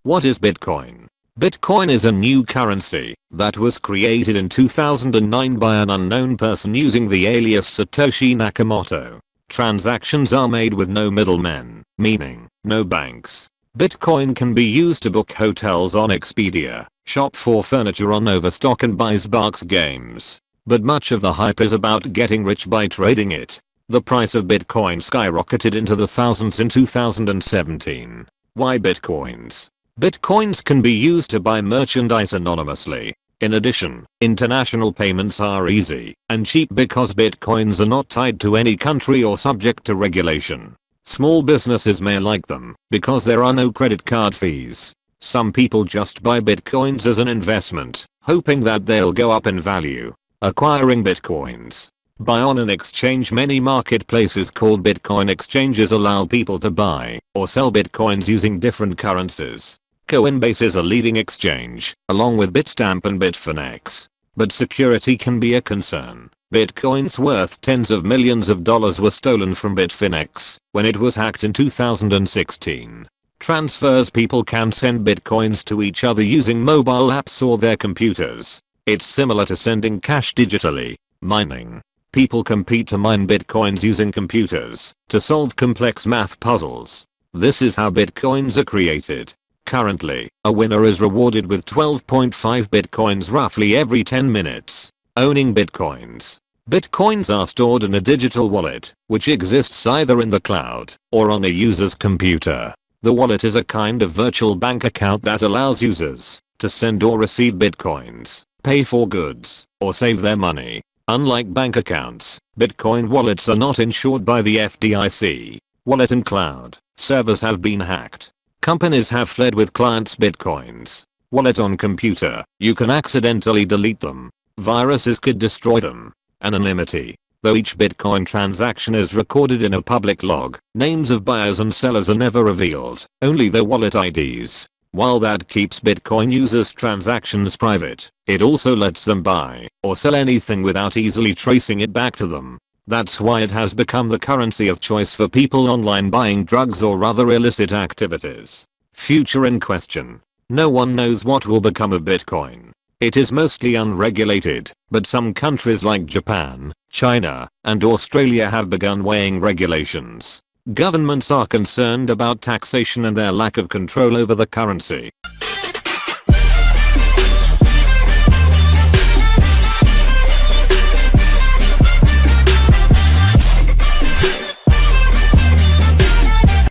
What is Bitcoin? Bitcoin is a new currency that was created in 2009 by an unknown person using the alias Satoshi Nakamoto. Transactions are made with no middlemen, meaning no banks. Bitcoin can be used to book hotels on Expedia, shop for furniture on Overstock and buy box games. But much of the hype is about getting rich by trading it. The price of Bitcoin skyrocketed into the thousands in 2017. Why Bitcoins? Bitcoins can be used to buy merchandise anonymously. In addition, international payments are easy and cheap because Bitcoins are not tied to any country or subject to regulation. Small businesses may like them because there are no credit card fees. Some people just buy Bitcoins as an investment, hoping that they'll go up in value. Acquiring Bitcoins. Buy on an exchange. Many marketplaces called Bitcoin exchanges allow people to buy or sell Bitcoins using different currencies. Coinbase is a leading exchange, along with Bitstamp and Bitfinex. But security can be a concern. Bitcoins worth tens of millions of dollars were stolen from Bitfinex when it was hacked in 2016. Transfers. People can send Bitcoins to each other using mobile apps or their computers. It's similar to sending cash digitally. Mining. People compete to mine Bitcoins using computers to solve complex math puzzles. This is how Bitcoins are created. Currently, a winner is rewarded with 12.5 Bitcoins roughly every 10 minutes. Owning Bitcoins. Bitcoins are stored in a digital wallet, which exists either in the cloud or on a user's computer. The wallet is a kind of virtual bank account that allows users to send or receive Bitcoins, pay for goods, or save their money. Unlike bank accounts, Bitcoin wallets are not insured by the FDIC. Wallet and cloud servers have been hacked. Companies have fled with clients' Bitcoins. Wallet on computer, you can accidentally delete them. Viruses could destroy them. Anonymity. Though each Bitcoin transaction is recorded in a public log, names of buyers and sellers are never revealed, only their wallet IDs. While that keeps Bitcoin users' transactions private, it also lets them buy or sell anything without easily tracing it back to them. That's why it has become the currency of choice for people online buying drugs or other illicit activities. Future in question. No one knows what will become of Bitcoin. It is mostly unregulated, but some countries like Japan, China, and Australia have begun weighing regulations. Governments are concerned about taxation and their lack of control over the currency.